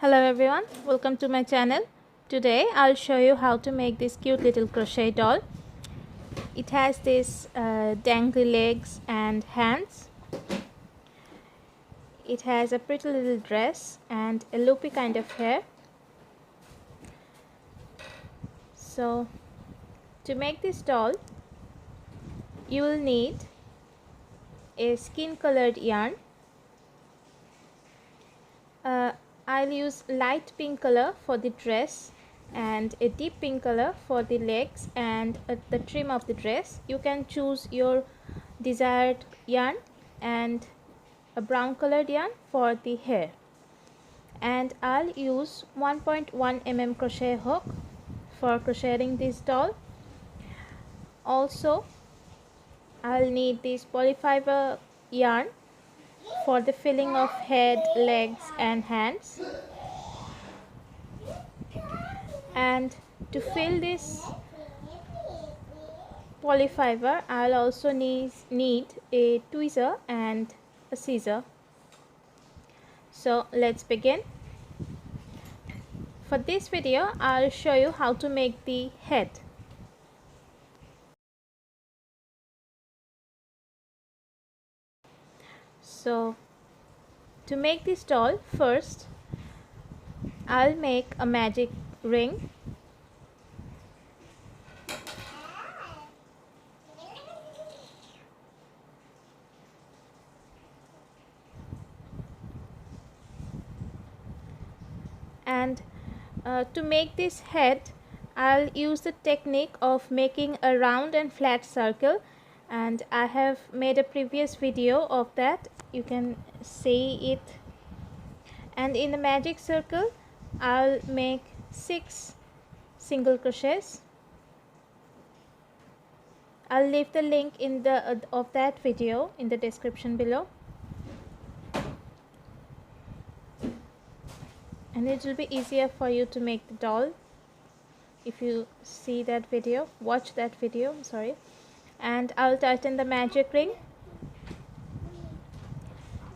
Hello everyone, welcome to my channel. Today I'll show you how to make this cute little crochet doll. It has this dangly legs and hands. It has a pretty little dress and a loopy kind of hair. So to make this doll you will need a skin colored yarn. I'll use light pink color for the dress and a deep pink color for the legs and the trim of the dress. You can choose your desired yarn and a brown colored yarn for the hair. And I'll use 1.1 mm crochet hook for crocheting this doll. Also, I'll need this polyfiber yarn for the filling of head, legs and hands. And to fill this polyfiber, I'll also need a tweezer and a scissor. So let's begin. For this video, I'll show you how to make the head. So to make this doll, first I'll make a magic ring. And to make this head, I'll use the technique of making a round and flat circle, and I have made a previous video of that. You can see it. And in the magic circle, I'll make 6 single crochets. I'll leave the link in the of that video in the description below, and it will be easier for you to make the doll if you see that video, watch that video, sorry. And I'll tighten the magic ring.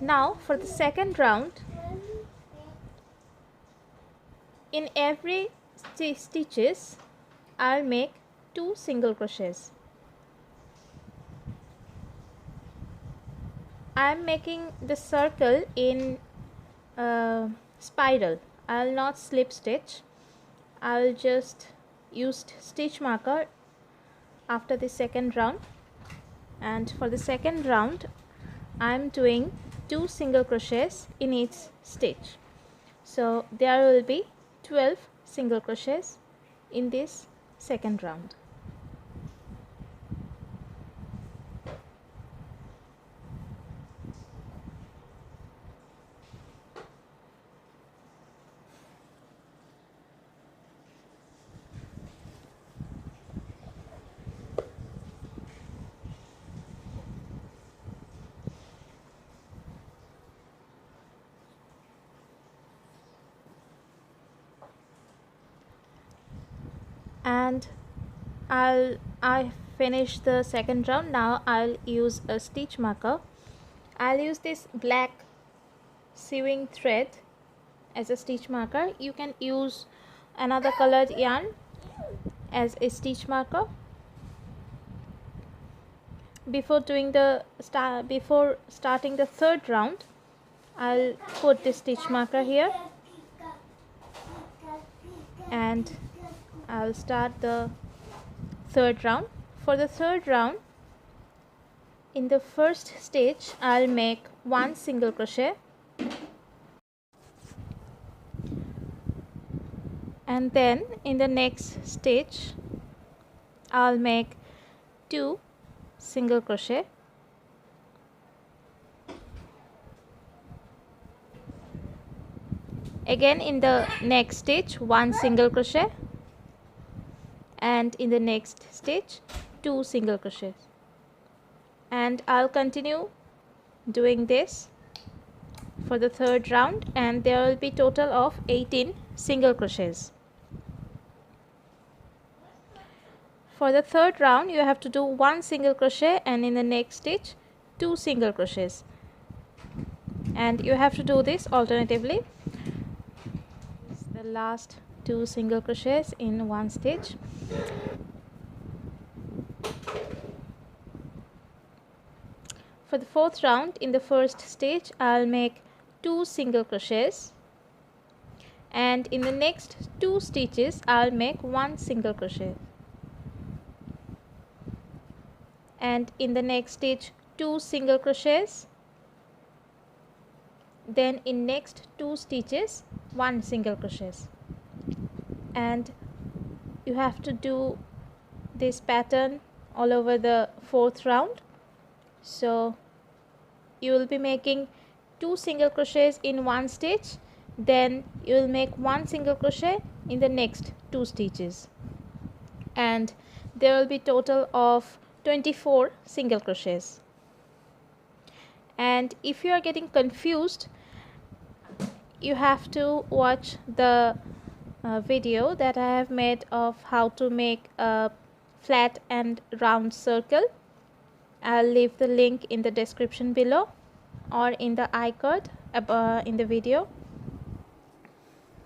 Now for the second round, in every stitches I'll make 2 single crochets. I'm making the circle in spiral. I'll not slip stitch. I'll just use stitch marker after the second round. And for the second round, I'm doing 2 single crochets in each stitch. So there will be 12 single crochets in this second round. And I finished the second round. Now I'll use a stitch marker. I'll use this black sewing thread as a stitch marker. You can use another colored yarn as a stitch marker. Before starting the third round, I'll put the stitch marker here and I'll start the third round. For the third round, in the first stitch I'll make 1 single crochet, and then in the next stitch I'll make 2 single crochet, again in the next stitch 1 single crochet, and in the next stitch 2 single crochets. And I'll continue doing this for the third round, and there will be total of 18 single crochets. For the third round you have to do 1 single crochet, and in the next stitch 2 single crochets, and you have to do this alternatively. the last 2 single crochets in one stitch. For the fourth round, in the first stitch I'll make 2 single crochets, and in the next 2 stitches I'll make 1 single crochet, and in the next stitch 2 single crochets, then in next 2 stitches 1 single crochet, and you have to do this pattern all over the fourth round. So you will be making 2 single crochets in one stitch, then you will make 1 single crochet in the next 2 stitches, and there will be total of 24 single crochets. And if you are getting confused, you have to watch the video that I have made of how to make a flat and round circle. I'll leave the link in the description below or in the iCard in the video.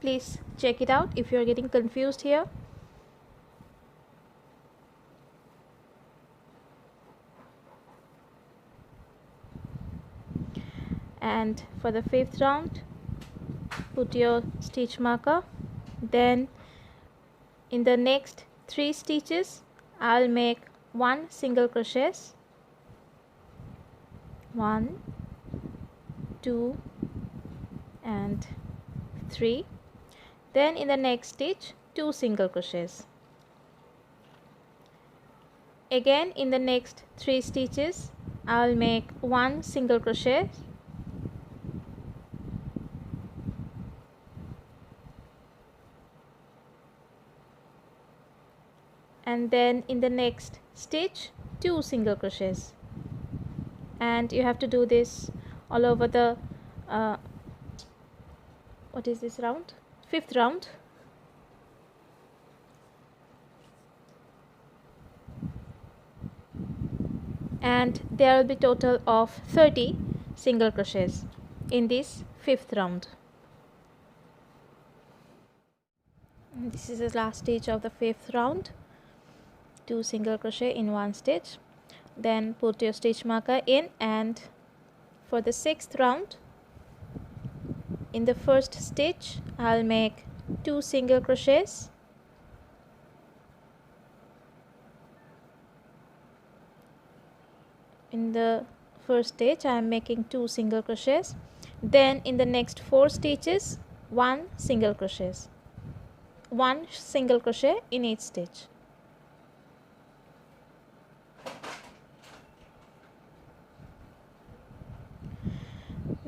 Please check it out if you are getting confused here. And for the fifth round, put your stitch marker, then in the next 3 stitches I'll make 1 single crochet, 1, 2 and 3, then in the next stitch 2 single crochets. Again in the next 3 stitches I'll make 1 single crochet, and then in the next stitch 2 single crochets, and you have to do this all over the what is this round? 5th round. And there will be total of 30 single crochets in this 5th round. This is the last stitch of the 5th round. 2 single crochet in one stitch, then put your stitch marker in, and for the 6th round, in the first stitch I'll make 2 single crochets, in the first stitch I am making 2 single crochets, then in the next 4 stitches 1 single crochet, 1 single crochet in each stitch.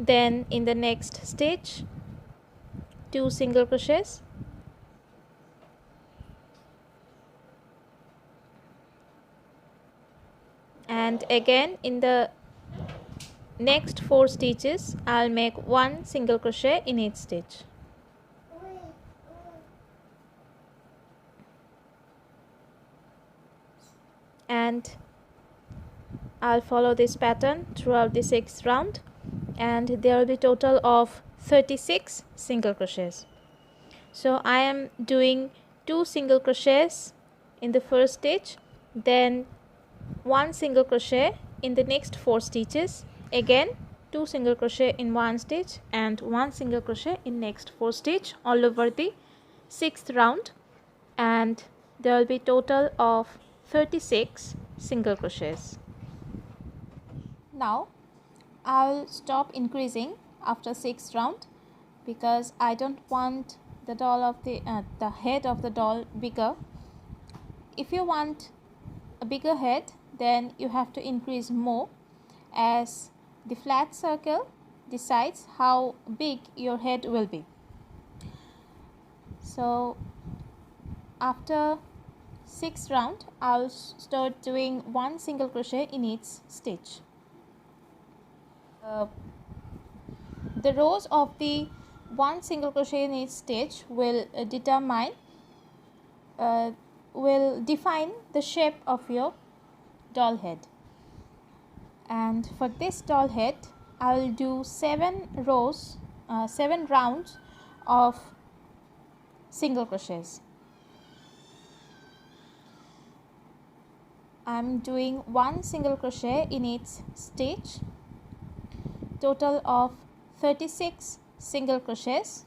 Then in the next stitch 2 single crochets, and again in the next 4 stitches I'll make 1 single crochet in each stitch. And I'll follow this pattern throughout the 6th round, and there will be total of 36 single crochets. So I am doing 2 single crochets in the first stitch, then 1 single crochet in the next 4 stitches, again 2 single crochet in one stitch and 1 single crochet in next 4 stitch all over the 6th round, and there will be total of 36 single crochets. Now I'll stop increasing after 6th round because I don't want the doll of the head of the doll bigger. If you want a bigger head, then you have to increase more, as the flat circle decides how big your head will be. So after 6th round I'll start doing 1 single crochet in each stitch. The rows of the 1 single crochet in each stitch will define the shape of your doll head. And for this doll head I will do 7 rounds of single crochets. I'm doing 1 single crochet in each stitch, total of 36 single crochets,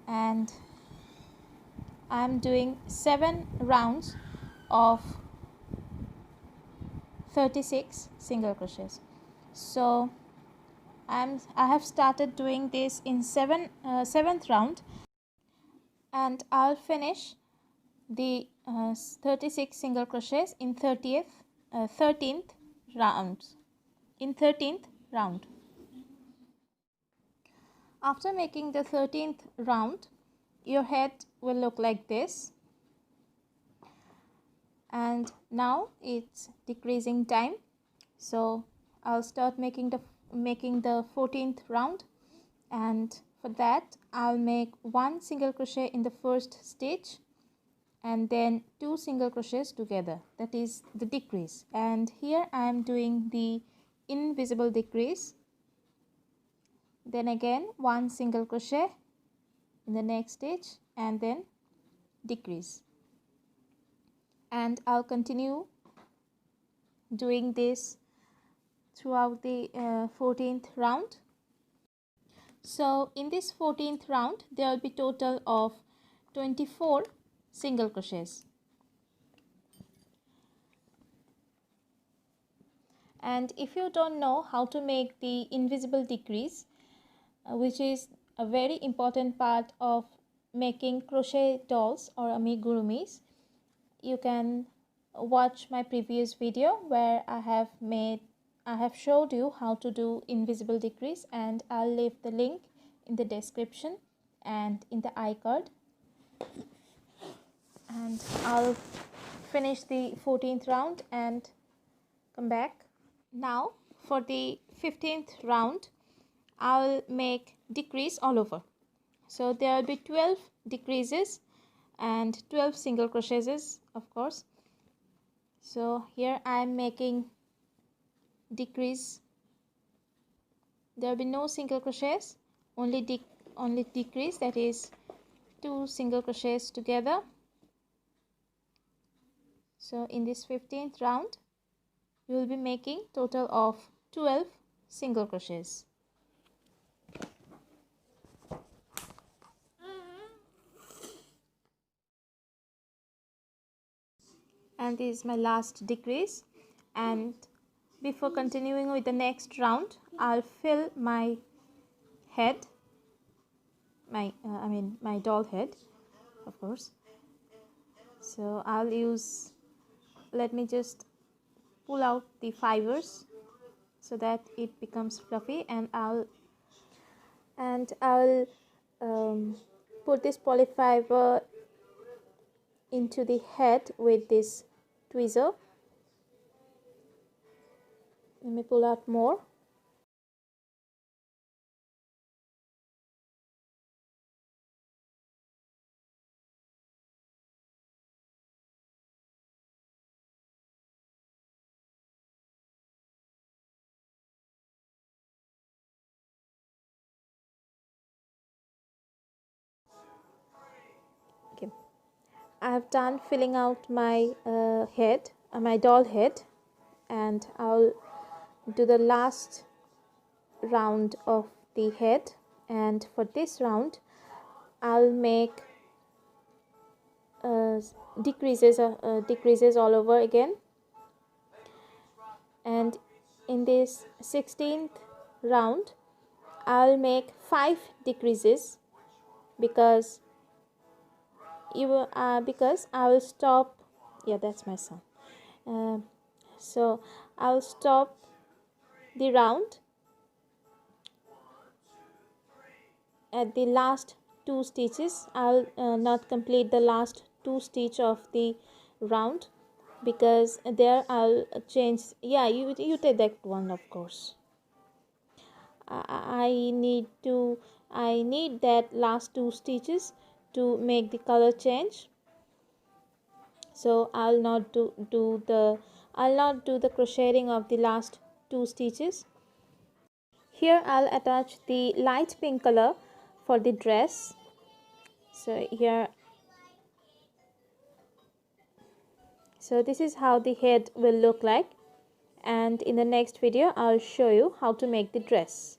and I'm doing 7 rounds of 36 single crochets. So I have started doing this in 7th round, and I'll finish the 36 single crochets in 13th rounds. After making the 13th round, your head will look like this, and now it's decreasing time, so I'll start making the 14th round, and for that I'll make 1 single crochet in the first stitch and then 2 single crochets together, that is the decrease. And here I am doing the invisible decrease, then again 1 single crochet in the next stitch and then decrease, and I'll continue doing this throughout the 14th round. So in this 14th round there will be total of 24 single crochets. And if you don't know how to make the invisible decrease, which is a very important part of making crochet dolls or amigurumis, you can watch my previous video where I have showed you how to do invisible decrease, and I'll leave the link in the description and in the iCard. And I'll finish the 14th round and come back. Now for the 15th round I'll make decrease all over. So there will be 12 decreases and 12 single crochets, of course. So here I am making decrease. There will be no single crochets, only decrease, that is 2 single crochets together. So in this 15th round you will be making total of 12 single crochets. And this is my last decrease, and before continuing with the next round I'll fill my head, my doll head, of course. So I'll use, let me just pull out the fibers so that it becomes fluffy, and I'll put this polyfiber into the head with this tweezer. Let me pull out more. Okay, I have done filling out my head, my doll head, and I'll do the last round of the head. And for this round I'll make decreases all over again. And in this 16th round I'll make 5 decreases because I will stop. Yeah, that's my son. So I'll stop the round at the last 2 stitches. I'll not complete the last 2 stitch of the round because there I'll change. Yeah, you take that one, of course. I need that last 2 stitches to make the color change. So I'll not do the crocheting of the last 2 stitches. Here I'll attach the light pink color for the dress. So here, so this is how the head will look like, and in the next video I'll show you how to make the dress.